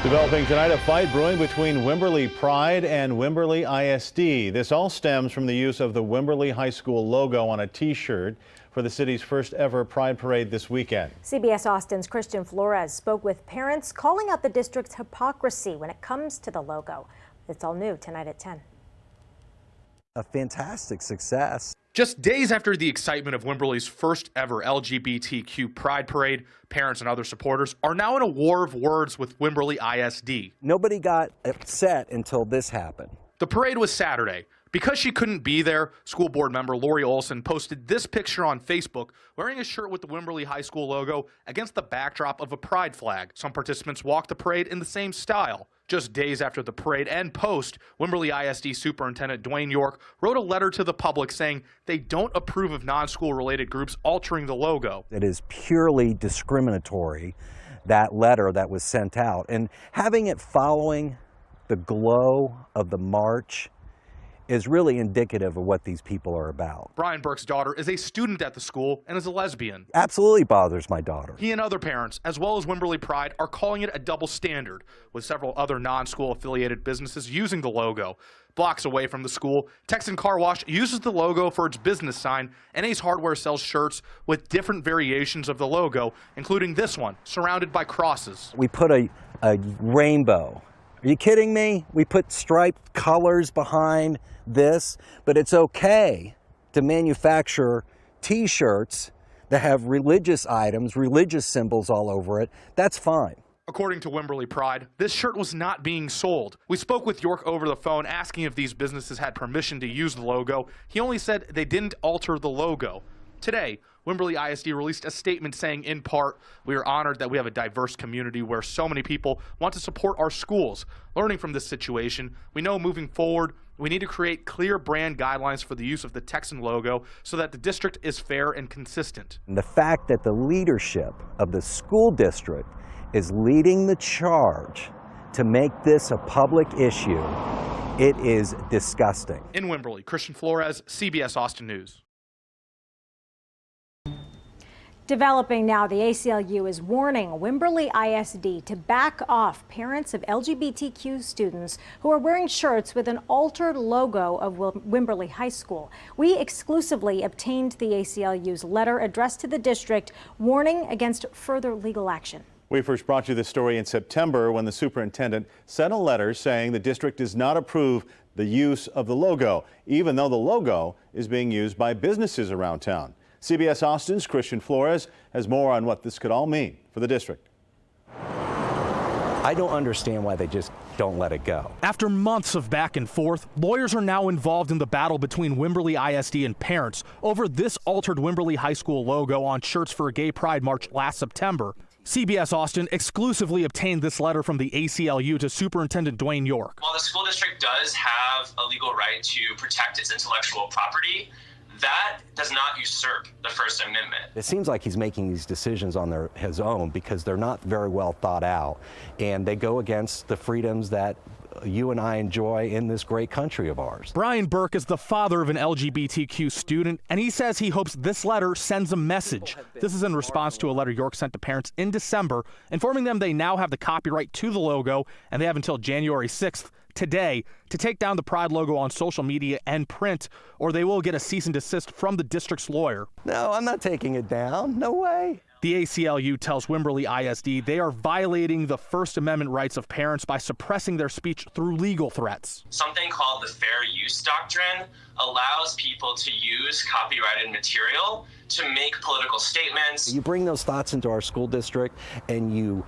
Developing tonight, a fight brewing between Wimberley Pride and Wimberley ISD. This all stems from the use of the Wimberley High School logo on a T-shirt for the city's first ever Pride Parade this weekend. CBS Austin's Flores spoke with parents calling out the district's hypocrisy when it comes to the logo. It's all new tonight at 10. A fantastic success. Just days after the excitement of Wimberley's first ever LGBTQ Pride Parade, parents and other supporters are now in a war of words with Wimberley ISD. Nobody got upset until this happened. The parade was Saturday. Because she couldn't be there, school board member Lori Olson posted this picture on Facebook wearing a shirt with the Wimberley High School logo against the backdrop of a pride flag. Some participants walked the parade in the same style. Just days after the parade and post, Wimberley ISD Superintendent Dwayne York wrote a letter to the public saying they don't approve of non-school related groups altering the logo. It is purely discriminatory, that letter that was sent out. And having it following the glow of the march is really indicative of what these people are about. Brian Burke's daughter is a student at the school and is a lesbian. Absolutely bothers my daughter. He and other parents, as well as Wimberley Pride, are calling it a double standard, with several other non-school affiliated businesses using the logo. Blocks away from the school, Texan Car Wash uses the logo for its business sign, and Ace Hardware sells shirts with different variations of the logo, including this one, surrounded by crosses. We put a rainbow. Are you kidding me? We put striped colors behind this, but it's okay to manufacture T-shirts that have religious items, religious symbols all over it. That's fine. According to Wimberley Pride, this shirt was not being sold. We spoke with York over the phone asking if these businesses had permission to use the logo. He only said they didn't alter the logo. Today, Wimberley ISD released a statement saying, in part, we are honored that we have a diverse community where so many people want to support our schools. Learning from this situation, we know moving forward, we need to create clear brand guidelines for the use of the Texan logo so that the district is fair and consistent. And the fact that the leadership of the school district is leading the charge to make this a public issue, it is disgusting. In Wimberley, Flores, CBS Austin News. Developing now, the ACLU is warning Wimberley ISD to back off parents of LGBTQ students who are wearing shirts with an altered logo of Wimberley High School. We exclusively obtained the ACLU's letter addressed to the district warning against further legal action. We first brought you this story in September when the superintendent sent a letter saying the district does not approve the use of the logo, even though the logo is being used by businesses around town. CBS Austin's Flores has more on what this could all mean for the district. I don't understand why they just don't let it go. After months of back and forth, lawyers are now involved in the battle between Wimberley ISD and parents over this altered Wimberley High School logo on shirts for a gay pride march last September. CBS Austin exclusively obtained this letter from the ACLU to Superintendent Dwayne York. While the school district does have a legal right to protect its intellectual property, that does not usurp the First Amendment. It seems like he's making these decisions on his own because they're not very well thought out, and they go against the freedoms that you and I enjoy in this great country of ours. Brian Burke is the father of an LGBTQ student, and he says he hopes this letter sends a message. This is in response to a letter York sent to parents in December, informing them they now have the copyright to the logo, and they have until January 6th, today, to take down the Pride logo on social media and print, or they will get a cease and desist from the district's lawyer. No, I'm not taking it down. No way. The ACLU tells Wimberley ISD they are violating the First Amendment rights of parents by suppressing their speech through legal threats. Something called the fair use doctrine allows people to use copyrighted material to make political statements. You bring those thoughts into our school district and you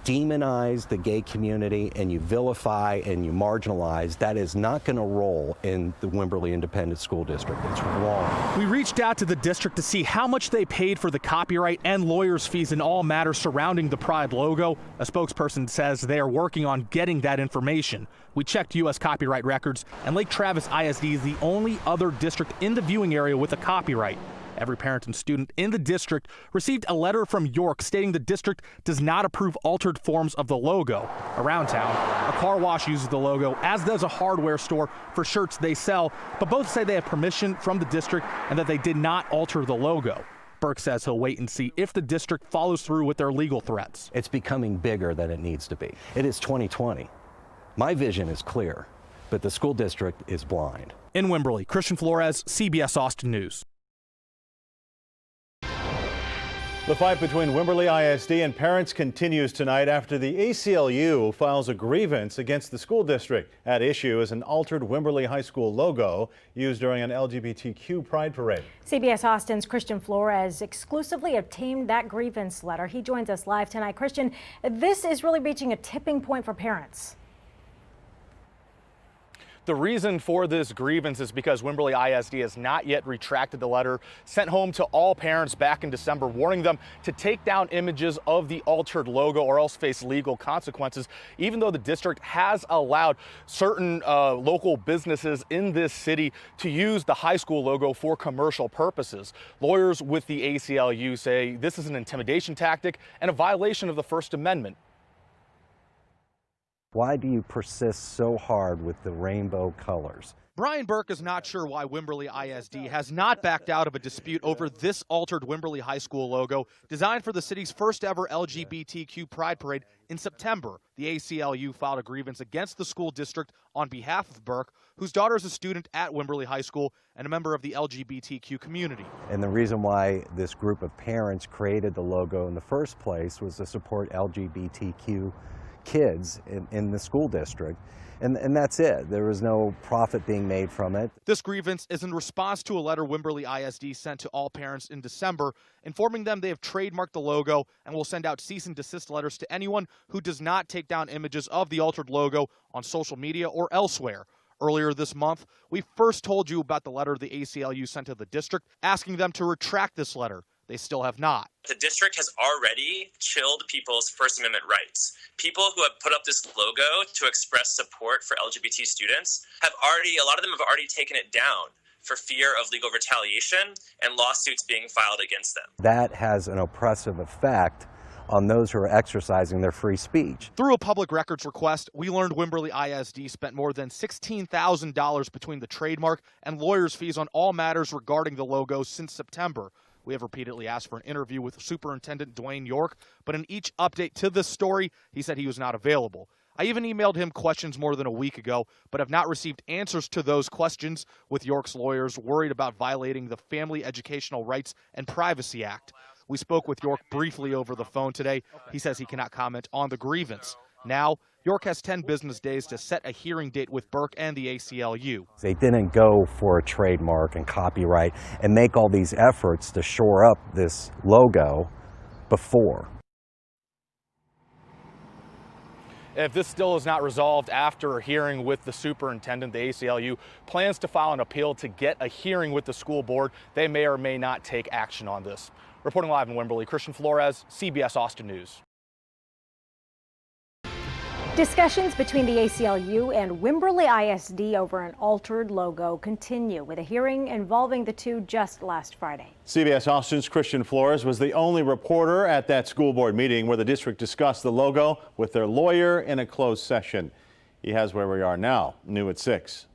demonize the gay community and you vilify and you marginalize. That is not going to roll in the Wimberley Independent School District. It's wrong. We reached out to the district to see how much they paid for the copyright and lawyers' fees in all matters surrounding the Pride logo. A spokesperson says they are working on getting that information. We checked U.S. copyright records, and Lake Travis ISD is the only other district in the viewing area with a copyright. Every parent and student in the district received a letter from York stating the district does not approve altered forms of the logo. Around town, a car wash uses the logo, as does a hardware store for shirts they sell, but both say they have permission from the district and that they did not alter the logo. Burke says he'll wait and see if the district follows through with their legal threats. It's becoming bigger than it needs to be. It is 2020. My vision is clear, but the school district is blind. In Wimberley, Christian Flores, CBS Austin News. The fight between Wimberley ISD and parents continues tonight after the ACLU files a grievance against the school district. At issue is an altered Wimberley High School logo used during an LGBTQ pride parade. CBS Austin's Christian Flores exclusively obtained that grievance letter. He joins us live tonight. Christian, this is really reaching a tipping point for parents. The reason for this grievance is because Wimberley ISD has not yet retracted the letter sent home to all parents back in December, warning them to take down images of the altered logo or else face legal consequences, even though the district has allowed certain local businesses in this city to use the high school logo for commercial purposes. Lawyers with the ACLU say this is an intimidation tactic and a violation of the First Amendment. Why do you persist so hard with the rainbow colors? Brian Burke is not sure why Wimberley ISD has not backed out of a dispute over this altered Wimberley High School logo designed for the city's first ever LGBTQ pride parade in September. The ACLU filed a grievance against the school district on behalf of Burke, whose daughter is a student at Wimberley High School and a member of the LGBTQ community. And the reason why this group of parents created the logo in the first place was to support LGBTQ kids in the school district. And that's it. There was no profit being made from it. This grievance is in response to a letter Wimberley ISD sent to all parents in December, informing them they have trademarked the logo and will send out cease and desist letters to anyone who does not take down images of the altered logo on social media or elsewhere. Earlier this month, we first told you about the letter the ACLU sent to the district, asking them to retract this letter. They still have not. The district has already chilled people's First Amendment rights. People who have put up this logo to express support for LGBT students a lot of them have already taken it down for fear of legal retaliation and lawsuits being filed against them. That has an oppressive effect on those who are exercising their free speech. Through a public records request, we learned Wimberley ISD spent more than $16,000 between the trademark and lawyers' fees on all matters regarding the logo since September. We have repeatedly asked for an interview with Superintendent Dwayne York, but in each update to this story, he said he was not available. I even emailed him questions more than a week ago, but have not received answers to those questions, with York's lawyers worried about violating the Family Educational Rights and Privacy Act. We spoke with York briefly over the phone today. He says he cannot comment on the grievance. Now, York has 10 business days to set a hearing date with Burke and the ACLU. They didn't go for a trademark and copyright and make all these efforts to shore up this logo before. If this still is not resolved after a hearing with the superintendent, the ACLU plans to file an appeal to get a hearing with the school board. They may or may not take action on this. Reporting live in Wimberley, Christian Flores, CBS Austin News. Discussions between the ACLU and Wimberley ISD over an altered logo continue, with a hearing involving the two just last Friday. CBS Austin's Christian Flores was the only reporter at that school board meeting where the district discussed the logo with their lawyer in a closed session. He has where we are now, new at 6.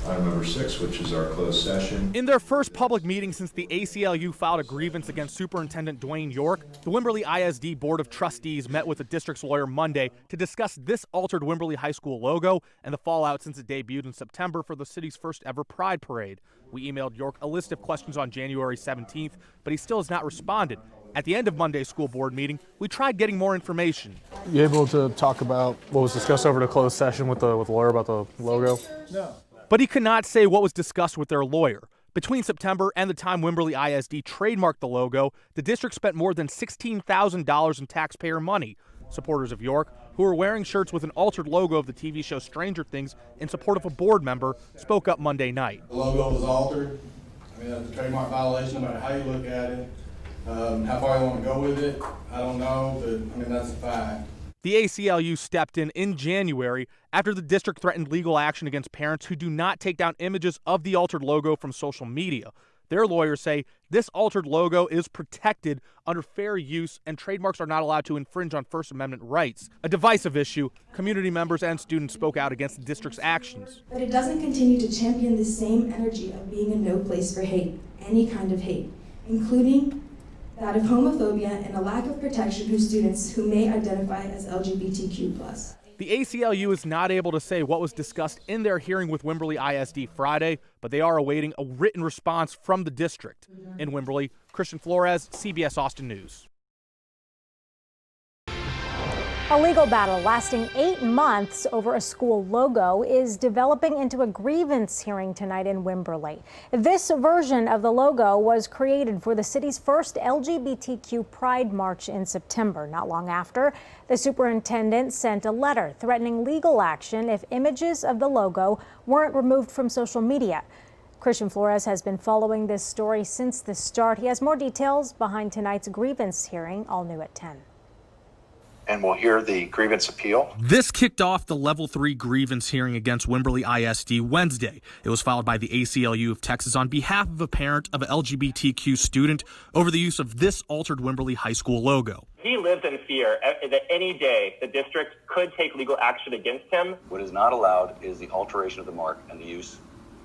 Item number 6, which is our closed session. In their first public meeting since the ACLU filed a grievance against Superintendent Dwayne York, the Wimberley ISD Board of Trustees met with the district's lawyer Monday to discuss this altered Wimberley High School logo and the fallout since it debuted in September for the city's first ever Pride Parade. We emailed York a list of questions on January 17th, but he still has not responded. At the end of Monday's school board meeting, we tried getting more information. You able to talk about what was discussed over the closed session with the lawyer about the logo? No. But he could not say what was discussed with their lawyer. Between September and the time Wimberley ISD trademarked the logo, the district spent more than $16,000 in taxpayer money. Supporters of York, who were wearing shirts with an altered logo of the TV show Stranger Things in support of a board member, spoke up Monday night. The logo was altered. I mean, that's a trademark violation, no matter how you look at it. How far you want to go with it, I don't know, but I mean, that's a fact. The ACLU stepped in January after the district threatened legal action against parents who do not take down images of the altered logo from social media. Their lawyers say this altered logo is protected under fair use and trademarks are not allowed to infringe on First Amendment rights. A divisive issue, community members and students spoke out against the district's actions. But it doesn't continue to champion the same energy of being a no place for hate, any kind of hate. including that of homophobia and a lack of protection for students who may identify as LGBTQ+. The ACLU is not able to say what was discussed in their hearing with Wimberley ISD Friday, but they are awaiting a written response from the district. In Wimberley, Christian Flores, CBS Austin News. A legal battle lasting 8 months over a school logo is developing into a grievance hearing tonight in Wimberley. This version of the logo was created for the city's first LGBTQ Pride March in September. Not long after, the superintendent sent a letter threatening legal action if images of the logo weren't removed from social media. Christian Flores has been following this story since the start. He has more details behind tonight's grievance hearing, all new at 10. And we'll hear the grievance appeal. This kicked off the Level 3 grievance hearing against Wimberley ISD Wednesday. It was filed by the ACLU of Texas on behalf of a parent of an LGBTQ student over the use of this altered Wimberley High School logo. He lives in fear that any day the district could take legal action against him. What is not allowed is the alteration of the mark and the use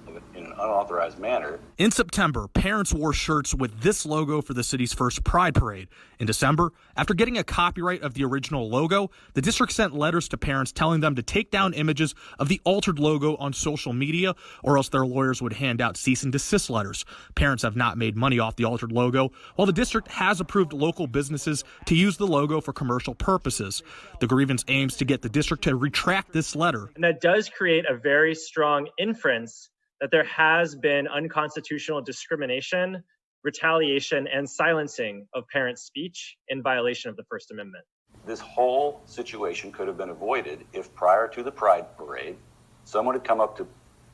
of it in an unauthorized manner. In September, parents wore shirts with this logo for the city's first Pride Parade. In December, after getting a copyright of the original logo, the district sent letters to parents telling them to take down images of the altered logo on social media, or else their lawyers would hand out cease and desist letters. Parents have not made money off the altered logo, while the district has approved local businesses to use the logo for commercial purposes. The grievance aims to get the district to retract this letter. And that does create a very strong inference that there has been unconstitutional discrimination, retaliation, and silencing of parents' speech in violation of the First Amendment. This whole situation could have been avoided if prior to the Pride Parade, someone had come up to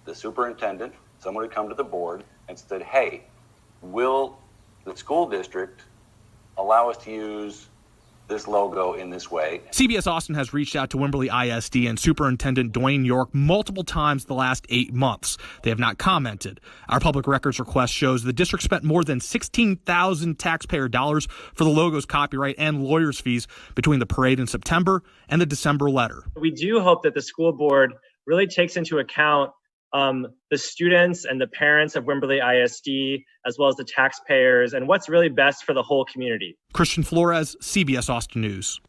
the superintendent, someone had come to the board and said, hey, will the school district allow us to use this logo in this way? CBS Austin has reached out to Wimberley ISD and Superintendent Dwayne York multiple times the last 8 months. They have not commented. Our public records request shows the district spent more than $16,000 taxpayer dollars for the logo's copyright and lawyers' fees between the parade in September and the December letter. We do hope that the school board really takes into account the students and the parents of Wimberley ISD, as well as the taxpayers, and what's really best for the whole community. Christian Flores, CBS Austin News.